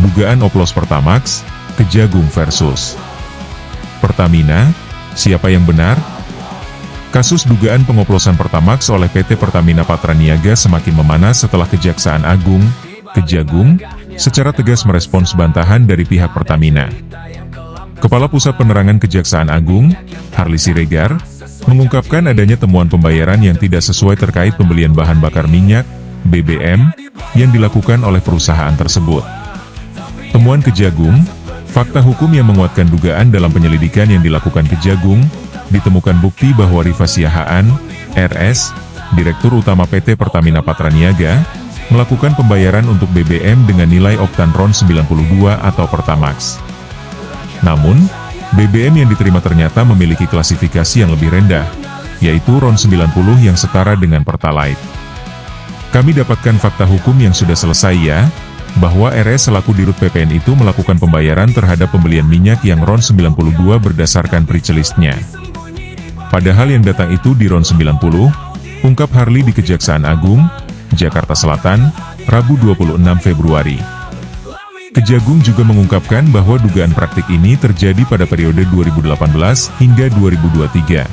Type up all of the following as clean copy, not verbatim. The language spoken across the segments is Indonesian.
dugaan oplos Pertamax, Kejagung versus Pertamina, siapa yang benar? Kasus dugaan pengoplosan Pertamax oleh PT Pertamina Patraniaga semakin memanas setelah Kejaksaan Agung, Kejagung, secara tegas merespons bantahan dari pihak Pertamina. Kepala Pusat Penerangan Kejaksaan Agung, Harly Siregar, mengungkapkan adanya temuan pembayaran yang tidak sesuai terkait pembelian bahan bakar minyak, BBM, yang dilakukan oleh perusahaan tersebut. Temuan Kejagung, fakta hukum yang menguatkan dugaan dalam penyelidikan yang dilakukan Kejagung, ditemukan bukti bahwa Rifa Siahaan, RS, Direktur Utama PT Pertamina Patraniaga, melakukan pembayaran untuk BBM dengan nilai oktan RON 92 atau Pertamax. Namun, BBM yang diterima ternyata memiliki klasifikasi yang lebih rendah, yaitu RON 90 yang setara dengan Pertalite. Kami dapatkan fakta hukum yang sudah selesai ya, bahwa RS selaku Dirut PPN itu melakukan pembayaran terhadap pembelian minyak yang RON 92 berdasarkan pre-listnya. Padahal yang datang itu di RON 90, ungkap Harly di Kejaksaan Agung, Jakarta Selatan, Rabu 26 Februari. Kejagung juga mengungkapkan bahwa dugaan praktik ini terjadi pada periode 2018 hingga 2023.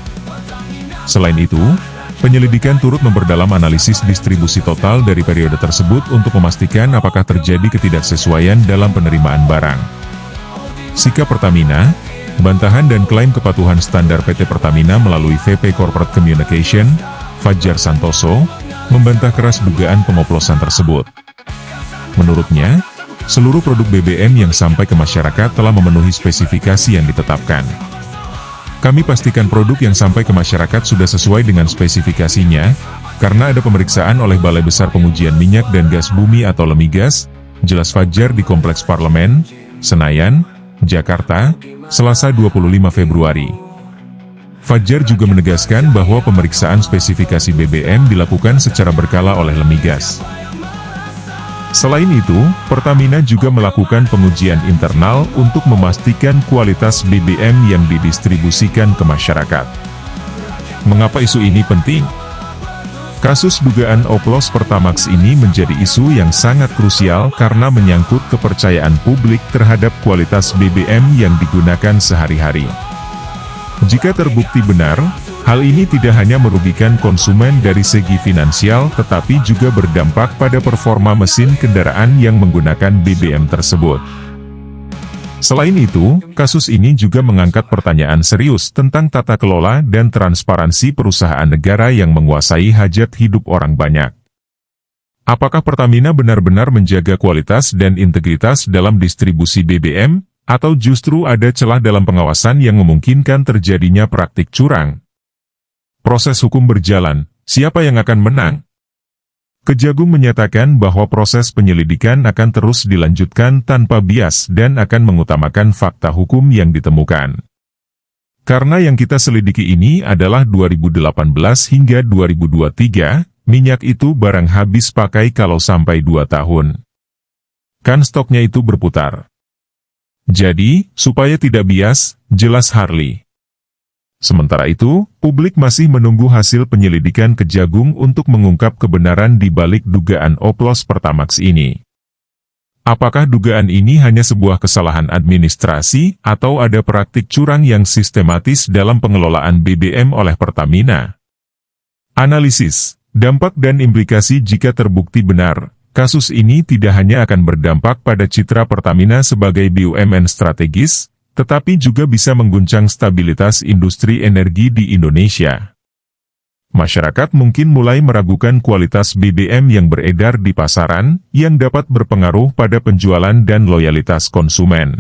Selain itu, penyelidikan turut memperdalam analisis distribusi total dari periode tersebut untuk memastikan apakah terjadi ketidaksesuaian dalam penerimaan barang. Sikap Pertamina, bantahan dan klaim kepatuhan standar PT Pertamina melalui VP Corporate Communication, Fajar Santoso, membantah keras dugaan pengoplosan tersebut. Menurutnya, seluruh produk BBM yang sampai ke masyarakat telah memenuhi spesifikasi yang ditetapkan. Kami pastikan produk yang sampai ke masyarakat sudah sesuai dengan spesifikasinya, karena ada pemeriksaan oleh Balai Besar Pengujian Minyak dan Gas Bumi atau Lemigas, jelas Fajar di Kompleks Parlemen, Senayan, Jakarta, Selasa 25 Februari. Fajar juga menegaskan bahwa pemeriksaan spesifikasi BBM dilakukan secara berkala oleh Lemigas. Selain itu, Pertamina juga melakukan pengujian internal untuk memastikan kualitas BBM yang didistribusikan ke masyarakat. Mengapa isu ini penting? Kasus dugaan oplos Pertamax ini menjadi isu yang sangat krusial karena menyangkut kepercayaan publik terhadap kualitas BBM yang digunakan sehari-hari. Jika terbukti benar, hal ini tidak hanya merugikan konsumen dari segi finansial tetapi juga berdampak pada performa mesin kendaraan yang menggunakan BBM tersebut. Selain itu, kasus ini juga mengangkat pertanyaan serius tentang tata kelola dan transparansi perusahaan negara yang menguasai hajat hidup orang banyak. Apakah Pertamina benar-benar menjaga kualitas dan integritas dalam distribusi BBM, atau justru ada celah dalam pengawasan yang memungkinkan terjadinya praktik curang? Proses hukum berjalan, siapa yang akan menang? Kejagung menyatakan bahwa proses penyelidikan akan terus dilanjutkan tanpa bias dan akan mengutamakan fakta hukum yang ditemukan. Karena yang kita selidiki ini adalah 2018 hingga 2023, minyak itu barang habis pakai kalau sampai 2 tahun. Kan stoknya itu berputar. Jadi, supaya tidak bias, jelas Harly. Sementara itu, publik masih menunggu hasil penyelidikan Kejagung untuk mengungkap kebenaran di balik dugaan oplos Pertamax ini. Apakah dugaan ini hanya sebuah kesalahan administrasi atau ada praktik curang yang sistematis dalam pengelolaan BBM oleh Pertamina? Analisis, dampak dan implikasi jika terbukti benar. Kasus ini tidak hanya akan berdampak pada citra Pertamina sebagai BUMN strategis, tetapi juga bisa mengguncang stabilitas industri energi di Indonesia. Masyarakat mungkin mulai meragukan kualitas BBM yang beredar di pasaran, yang dapat berpengaruh pada penjualan dan loyalitas konsumen.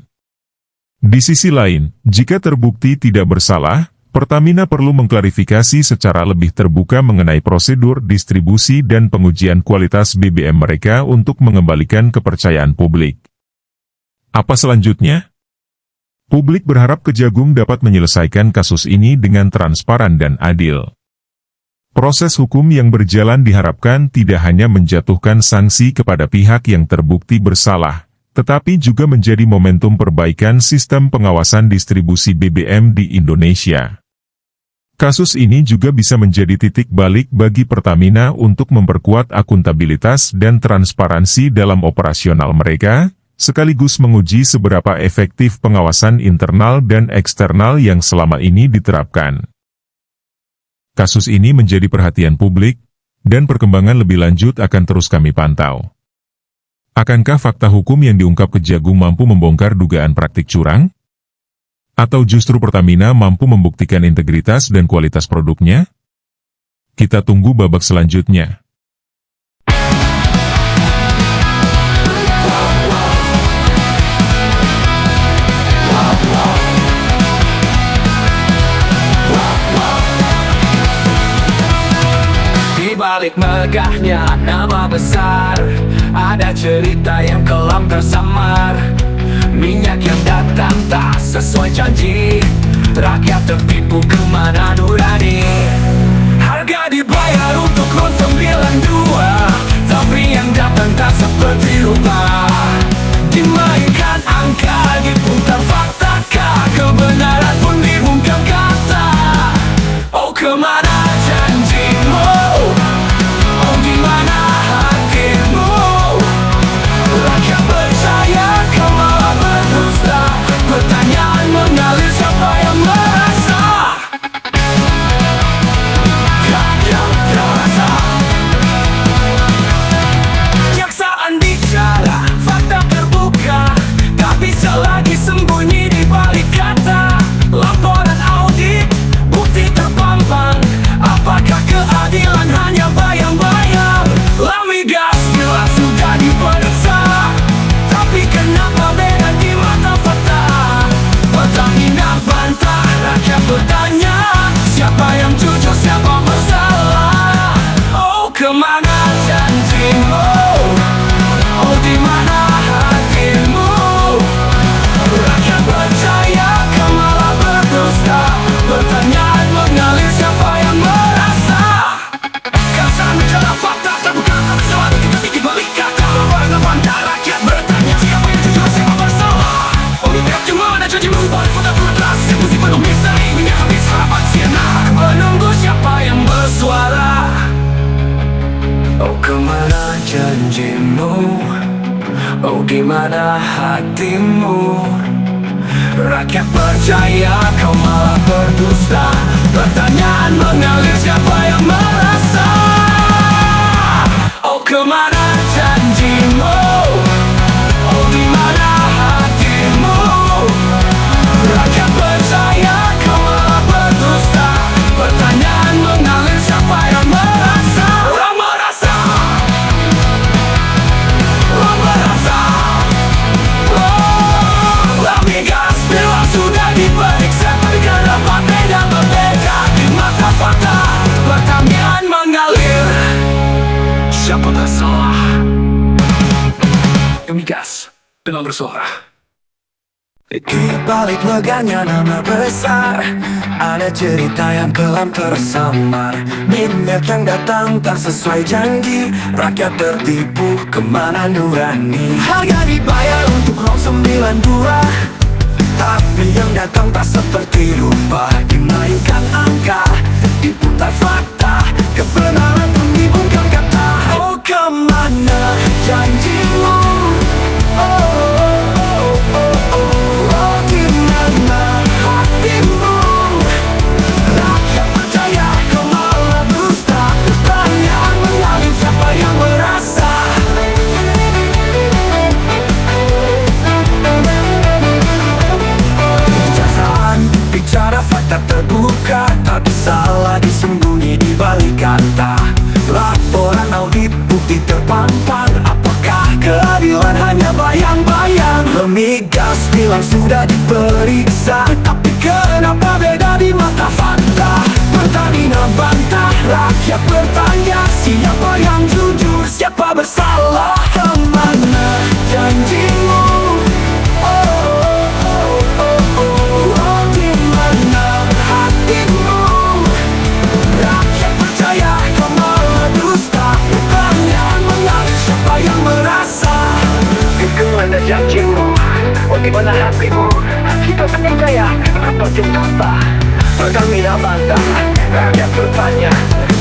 Di sisi lain, jika terbukti tidak bersalah, Pertamina perlu mengklarifikasi secara lebih terbuka mengenai prosedur distribusi dan pengujian kualitas BBM mereka untuk mengembalikan kepercayaan publik. Apa selanjutnya? Publik berharap Kejagung dapat menyelesaikan kasus ini dengan transparan dan adil. Proses hukum yang berjalan diharapkan tidak hanya menjatuhkan sanksi kepada pihak yang terbukti bersalah, tetapi juga menjadi momentum perbaikan sistem pengawasan distribusi BBM di Indonesia. Kasus ini juga bisa menjadi titik balik bagi Pertamina untuk memperkuat akuntabilitas dan transparansi dalam operasional mereka, sekaligus menguji seberapa efektif pengawasan internal dan eksternal yang selama ini diterapkan. Kasus ini menjadi perhatian publik, dan perkembangan lebih lanjut akan terus kami pantau. Akankah fakta hukum yang diungkap Kejagung mampu membongkar dugaan praktik curang? Atau justru Pertamina mampu membuktikan integritas dan kualitas produknya? Kita tunggu babak selanjutnya. Di balik megahnya nama besar, ada cerita yang kelam tersamar. Minyak yang datang tak sesuai janji, rakyat tertipu kemana nurani. Harga dibayar untuk RON 92, tapi yang datang tak seperti rupa. Dimainkan angka, diputar fakta, kebenaran pun dibungkam kata. Oh kemana janjimu? Oh dimana hatimu? Rakyat percaya kau malah berdusta. Pertanyaan mengalir, siapa yang merasa? Rakyat merasa. Kejaksaan bicara, fakta terbuka, tak bisa lagi sembunyi di balik kata. Laporan audit, bukti terpampang. Apakah keadilan hanya bayang-bayang? Lamigas jelas sudah diperiksa, tapi kenapa beda di mata fakta? Pertamina bantah, rakyat bertanya, siapa yang jujur, siapa bersalah? Oh kemana janjimu? Oh dimana hatimu? Rakyat percaya kau malah berdusta. Pertanyaan mengalir, siapa yang merasa? Kejaksaan bicara fakta terbuka, tak selalu di balik kata. Laporan bantah, rakyat bertanya, siapa yang jujur, siapa bersalah? Oh minyak cuma ada janjimu, balik kota putas, emosi penuh misteri, minyak habis harapan siena. Menunggu siapa yang bersuara. Oh kemana janjimu? Oh dimana hatimu? Rakyat percaya kau malah berdusta. Pertanyaan mengalir, siapa yang merasa? Oh kemana janjimu? Oh dimana hatimu? Rakyat percaya kau malah berdusta. Pertanyaan mengalir, siapa yang merasa? Orang merasa. Orang merasa. Lamigas bilang sudah diperiksa, tapi kenapa beda berbeda di mata fakta? Pertanyaan mengalir, siapa bersalah? Lamigas bilang bersuara. Di balik megahnya nama besar, ada cerita yang kelam tersamar. Minyak yang datang tak sesuai janji, rakyat tertipu kemana nurani. Harga dibayar untuk RON 92, tapi yang datang tak seperti rupa. Dimainkan angka, diputar fakta, kebenaran pun dibungkam kata. Oh kemana janjimu? Oh, oh, oh, oh, oh, dimana hatimu? Rakyat percaya kau malah dusta. Pertanyaan mengalir, siapa yang merasa? Kejaksaan bicara fakta terbuka, tak bisa lagi sembunyi di balik kata. Laporan audit, bukti terpampang. Apakah keadilan hanya bayang-bayang? Lamigas bilang sudah diperiksa, tapi kenapa beda di mata fakta? Pertamina bantah, rakyat bertanya, siapa yang jujur, siapa bersalah? Kemana janjimu? Oh, oh, oh, oh, oh, dimana hatimu? Rakyat percaya kau malah dusta. Pertanyaan mengalir, siapa yang merasa? Kemana janjimu? Oh dimana hatimu? Kita percaya seperti dusta. Pertamina bantah, rakyat bertanya,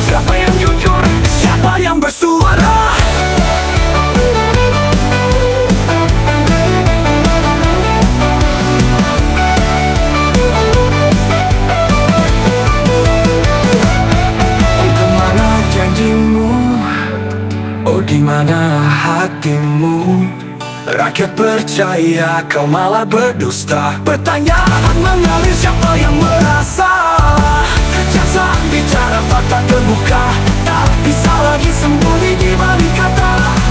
siapa yang jujur, siapa yang bersuara? Rakyat percaya kau malah berdusta. Pertanyaan mengalir, siapa yang merasa? Jaksa bicara fakta terbuka, tak bisa lagi sembunyi di balik kata.